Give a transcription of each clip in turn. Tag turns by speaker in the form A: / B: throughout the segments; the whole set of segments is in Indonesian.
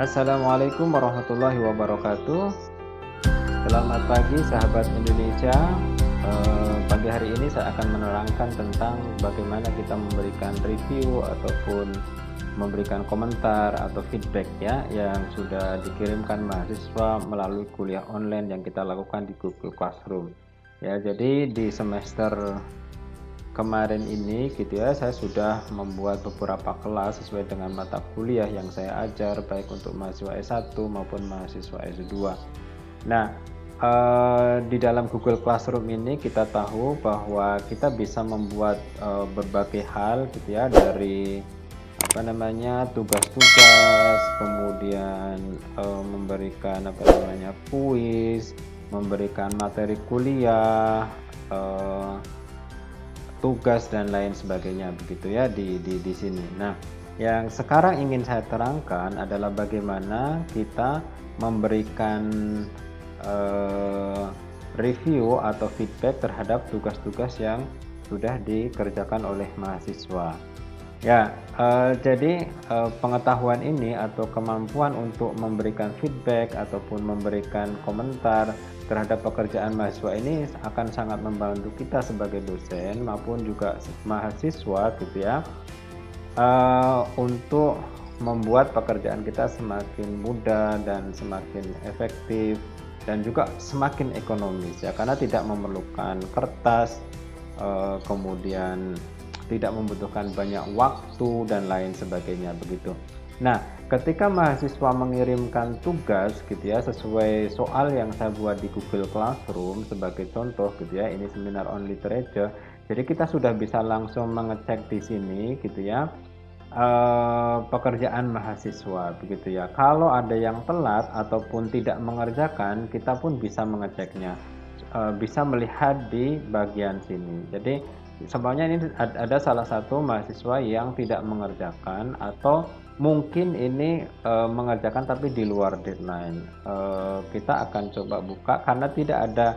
A: Assalamualaikum warahmatullahi wabarakatuh. Selamat pagi sahabat Indonesia. Pagi hari ini saya akan menerangkan tentang bagaimana kita memberikan review ataupun memberikan komentar atau feedback ya yang sudah dikirimkan mahasiswa melalui kuliah online yang kita lakukan di Google Classroom. Ya, jadi di semester kemarin ini gitu ya, saya sudah membuat beberapa kelas sesuai dengan mata kuliah yang saya ajar baik untuk mahasiswa S1 maupun mahasiswa S2. Nah, di dalam Google Classroom ini kita tahu bahwa kita bisa membuat berbagai hal gitu ya, dari tugas-tugas, kemudian memberikan kuis, memberikan materi kuliah, tugas dan lain sebagainya begitu ya di sini. Nah, yang sekarang ingin saya terangkan adalah bagaimana kita memberikan review atau feedback terhadap tugas-tugas yang sudah dikerjakan oleh mahasiswa. Ya, jadi pengetahuan ini atau kemampuan untuk memberikan feedback ataupun memberikan komentar terhadap pekerjaan mahasiswa ini akan sangat membantu kita sebagai dosen maupun juga mahasiswa gitu ya, untuk membuat pekerjaan kita semakin mudah dan semakin efektif dan juga semakin ekonomis ya, karena tidak memerlukan kertas, kemudian tidak membutuhkan banyak waktu dan lain sebagainya begitu. Nah, ketika mahasiswa mengirimkan tugas gitu ya sesuai soal yang saya buat di Google Classroom sebagai contoh gitu ya, ini seminar on literature. Jadi kita sudah bisa langsung mengecek di sini gitu ya, pekerjaan mahasiswa begitu ya. Kalau ada yang telat ataupun tidak mengerjakan, kita pun bisa mengeceknya, bisa melihat di bagian sini. Jadi sebenarnya ini ada salah satu mahasiswa yang tidak mengerjakan atau mungkin ini mengerjakan tapi di luar deadline. Kita akan coba buka karena tidak ada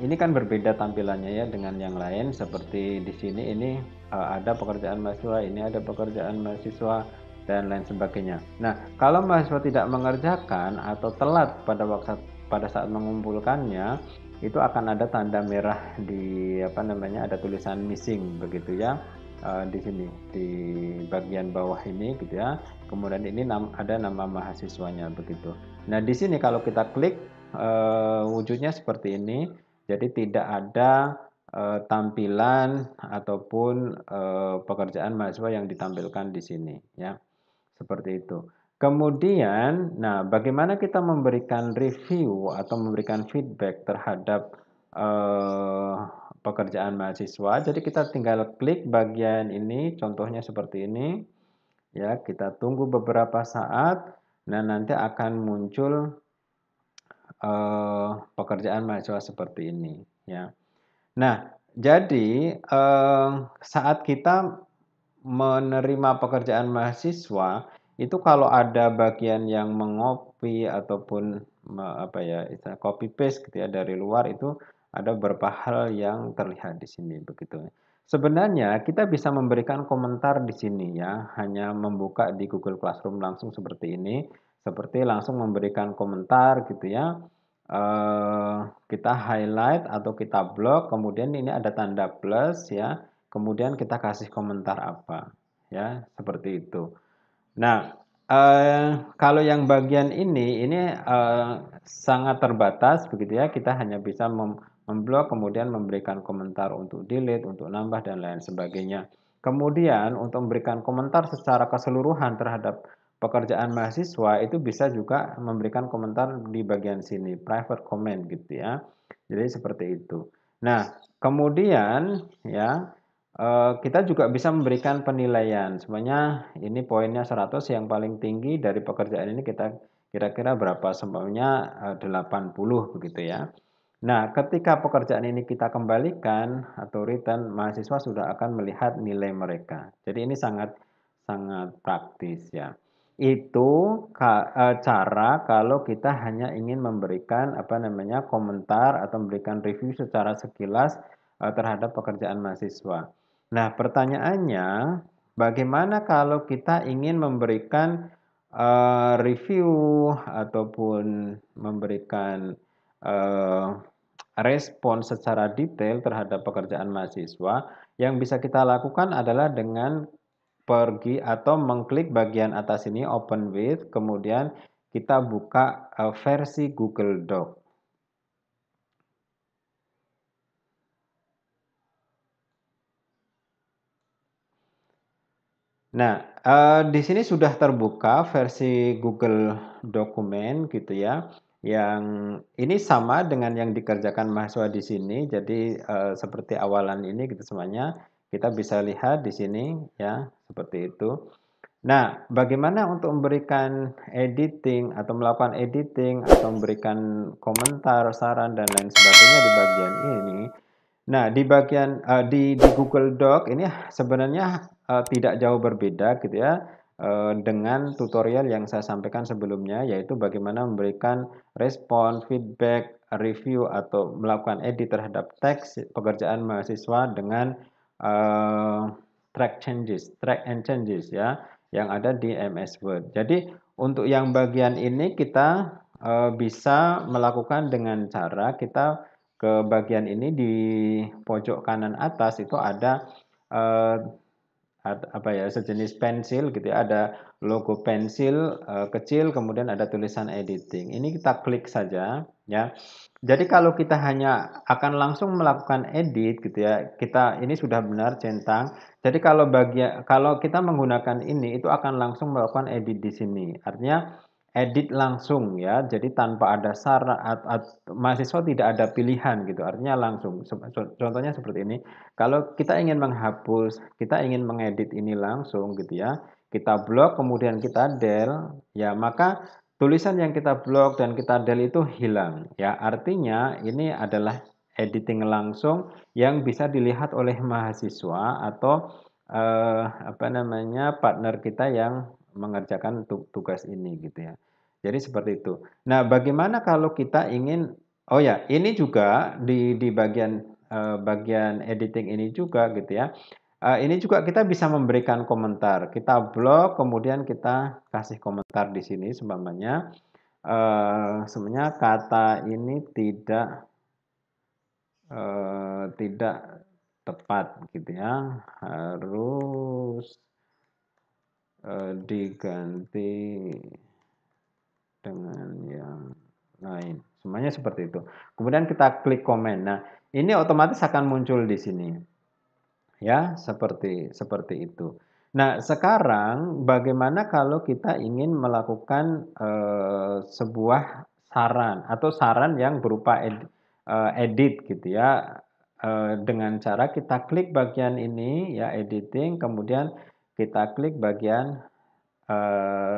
A: ini kan berbeda tampilannya ya dengan yang lain. Seperti di sini ini ada pekerjaan mahasiswa, ini ada pekerjaan mahasiswa dan lain sebagainya. Nah, kalau mahasiswa tidak mengerjakan atau telat pada saat mengumpulkannya, itu akan ada tanda merah di ada tulisan missing begitu ya, di sini di bagian bawah ini gitu ya. Kemudian ini ada nama mahasiswanya begitu. Nah, di sini kalau kita klik, wujudnya seperti ini. Jadi tidak ada tampilan ataupun pekerjaan mahasiswa yang ditampilkan di sini ya. Seperti itu. Kemudian, nah bagaimana kita memberikan review atau memberikan feedback terhadap eh, pekerjaan mahasiswa. Jadi kita tinggal klik bagian ini, contohnya seperti ini. Ya, kita tunggu beberapa saat. Nah, nanti akan muncul pekerjaan mahasiswa seperti ini. Ya. Nah, jadi saat kita menerima pekerjaan mahasiswa itu kalau ada bagian yang mengopi ataupun istilah copy paste gitu ya dari luar, itu ada beberapa hal yang terlihat di sini begitu. Sebenarnya kita bisa memberikan komentar di sini ya, hanya membuka di Google Classroom langsung seperti ini, seperti langsung memberikan komentar gitu ya. Kita highlight atau kita blok, kemudian ini ada tanda plus ya. Kemudian kita kasih komentar apa, ya seperti itu. Nah, kalau yang bagian ini sangat terbatas begitu ya. Kita hanya bisa memblok, kemudian memberikan komentar untuk delete, untuk nambah dan lain sebagainya. Kemudian untuk memberikan komentar secara keseluruhan terhadap pekerjaan mahasiswa itu bisa juga memberikan komentar di bagian sini, private comment gitu ya. Jadi seperti itu. Nah, kemudian ya, kita juga bisa memberikan penilaian. Sebenarnya ini poinnya 100, yang paling tinggi dari pekerjaan ini kita kira-kira berapa? Sebenarnya 80 begitu ya. Nah, ketika pekerjaan ini kita kembalikan atau return, mahasiswa sudah akan melihat nilai mereka. Jadi ini sangat sangat praktis ya. Itu cara kalau kita hanya ingin memberikan komentar atau memberikan review secara sekilas terhadap pekerjaan mahasiswa. Nah, pertanyaannya, bagaimana kalau kita ingin memberikan review ataupun memberikan, eee, respon secara detail terhadap pekerjaan mahasiswa, yang bisa kita lakukan adalah dengan pergi atau mengklik bagian atas ini open with, kemudian kita buka, versi Google Doc. Nah, di sini sudah terbuka versi Google Dokumen gitu ya, yang ini sama dengan yang dikerjakan mahasiswa di sini. Jadi, seperti awalan ini gitu semuanya, kita bisa lihat di sini ya, seperti itu. Nah, bagaimana untuk memberikan editing atau melakukan editing atau memberikan komentar, saran, dan lain sebagainya di bagian ini. Nah, di bagian di Google Doc ini sebenarnya tidak jauh berbeda gitu ya dengan tutorial yang saya sampaikan sebelumnya, yaitu bagaimana memberikan respon, feedback, review atau melakukan edit terhadap teks pekerjaan mahasiswa dengan eh, track and changes ya yang ada di MS Word. Jadi untuk yang bagian ini kita bisa melakukan dengan cara kita ke bagian ini di pojok kanan atas itu ada eh, apa ya sejenis pensil gitu ya, ada logo pensil kecil kemudian ada tulisan editing. Ini kita klik saja ya. Jadi kalau kita hanya akan langsung melakukan edit gitu ya, kita ini sudah benar centang. Jadi kalau kita menggunakan ini itu akan langsung melakukan edit di sini. Artinya edit langsung ya, jadi tanpa ada saran mahasiswa tidak ada pilihan gitu, artinya langsung. Contohnya seperti ini, kalau kita ingin menghapus, kita ingin mengedit ini langsung gitu ya, kita blok kemudian kita del, ya maka tulisan yang kita blok dan kita del itu hilang ya, artinya ini adalah editing langsung yang bisa dilihat oleh mahasiswa atau apa namanya partner kita yang mengerjakan tugas ini gitu ya. Jadi seperti itu. Nah, bagaimana kalau kita ingin oh ya, ini juga di bagian bagian editing ini juga gitu ya. Ini juga kita bisa memberikan komentar. Kita blok, kemudian kita kasih komentar di sini seumpamanya sebenarnya kata ini tidak tepat gitu ya, harus diganti dengan yang lain. Semuanya seperti itu. Kemudian kita klik komen. Nah, ini otomatis akan muncul di sini. Ya, seperti itu. Nah, sekarang bagaimana kalau kita ingin melakukan sebuah saran atau saran yang berupa edit gitu ya, dengan cara kita klik bagian ini ya editing, kemudian kita klik bagian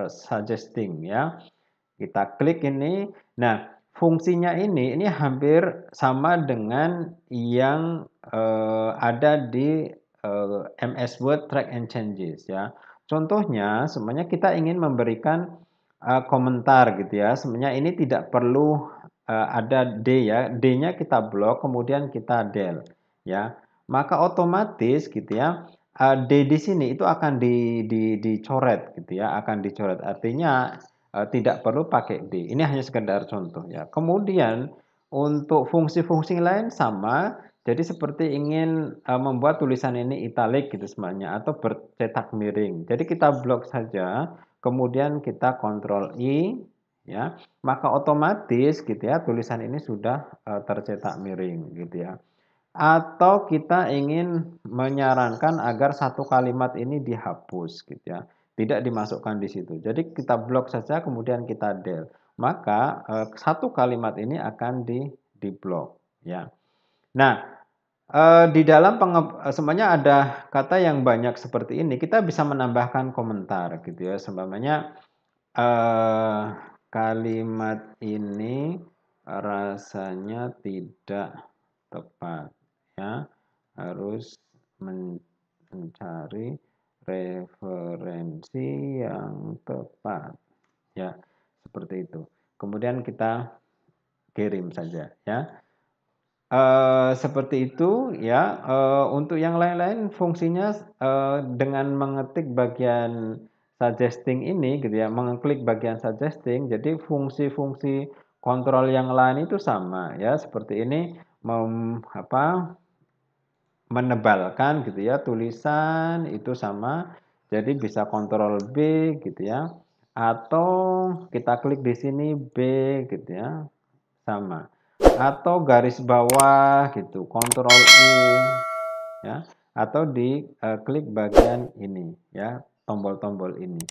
A: suggesting ya. Kita klik ini. Nah, fungsinya ini hampir sama dengan yang ada di MS Word Track and Changes ya. Contohnya, sebenarnya kita ingin memberikan komentar gitu ya. Sebenarnya ini tidak perlu ada D ya. D-nya kita blok, kemudian kita del ya. Maka otomatis gitu ya. D di sini itu akan dicoret gitu ya, akan dicoret. Artinya tidak perlu pakai D. Ini hanya sekedar contoh ya. Kemudian untuk fungsi-fungsi lain sama. Jadi seperti ingin membuat tulisan ini italic gitu semuanya atau bercetak miring. Jadi kita blok saja, kemudian kita Ctrl I ya. Maka otomatis gitu ya tulisan ini sudah tercetak miring gitu ya. Atau kita ingin menyarankan agar satu kalimat ini dihapus gitu ya, tidak dimasukkan di situ. Jadi kita blok saja kemudian kita del. Maka satu kalimat ini akan diblok ya. Nah, di dalam sebenarnya ada kata yang banyak seperti ini, kita bisa menambahkan komentar gitu ya. Seumpamanya kalimat ini rasanya tidak tepat ya, harus mencari referensi yang tepat ya, seperti itu. Kemudian kita kirim saja ya. Seperti itu ya, untuk yang lain-lain fungsinya dengan mengetik bagian suggesting ini gitu ya, mengklik bagian suggesting, jadi fungsi-fungsi kontrol yang lain itu sama ya, seperti ini menebalkan gitu ya, tulisan itu sama, jadi bisa kontrol B gitu ya, atau kita klik di sini B gitu ya, sama. Atau garis bawah gitu, kontrol U ya, atau di klik bagian ini ya, tombol-tombol ini.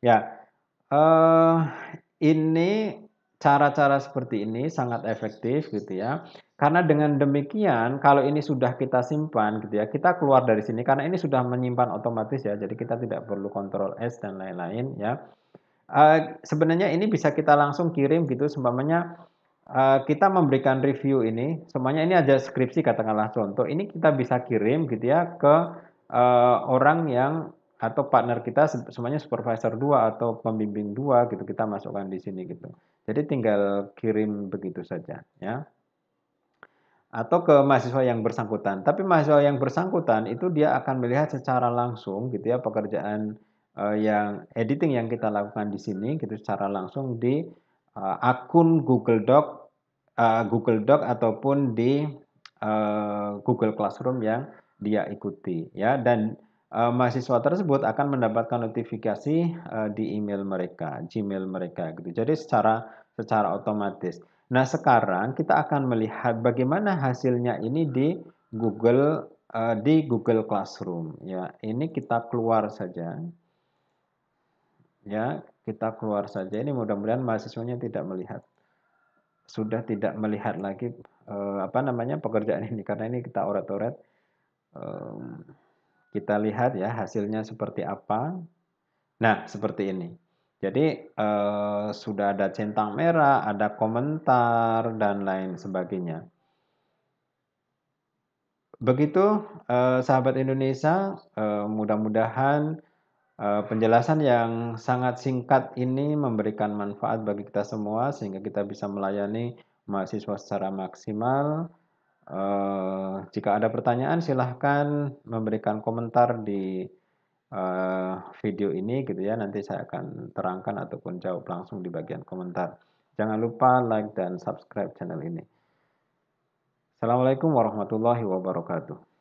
A: Ya, eh ini cara-cara seperti ini sangat efektif gitu ya. Karena dengan demikian kalau ini sudah kita simpan gitu ya, kita keluar dari sini karena ini sudah menyimpan otomatis ya, jadi kita tidak perlu kontrol S dan lain-lain ya. Sebenarnya ini bisa kita langsung kirim gitu, seumpamanya kita memberikan review ini, semuanya ini ada skripsi katakanlah contoh, ini kita bisa kirim gitu ya ke orang yang atau partner kita semuanya supervisor 2 atau pembimbing 2 gitu, kita masukkan di sini gitu. Jadi tinggal kirim begitu saja ya. Atau ke mahasiswa yang bersangkutan. Tapi mahasiswa yang bersangkutan itu dia akan melihat secara langsung gitu ya pekerjaan yang editing yang kita lakukan di sini gitu secara langsung di akun Google Doc ataupun di Google Classroom yang dia ikuti ya, dan mahasiswa tersebut akan mendapatkan notifikasi di email mereka, Gmail mereka gitu. Jadi secara otomatis. Nah, sekarang kita akan melihat bagaimana hasilnya ini di Google Classroom ya. Ini kita keluar saja. Ya, kita keluar saja. Ini mudah-mudahan mahasiswanya tidak melihat. Sudah tidak melihat lagi pekerjaan ini karena ini kita oret-oret. Kita lihat ya hasilnya seperti apa. Nah, seperti ini. Jadi sudah ada centang merah, ada komentar dan lain sebagainya. Begitu sahabat Indonesia, mudah-mudahan penjelasan yang sangat singkat ini memberikan manfaat bagi kita semua sehingga kita bisa melayani mahasiswa secara maksimal. Jika ada pertanyaan silahkan memberikan komentar di video ini gitu ya. Nanti saya akan terangkan ataupun jawab langsung di bagian komentar. Jangan lupa like dan subscribe channel ini. Assalamualaikum warahmatullahi wabarakatuh.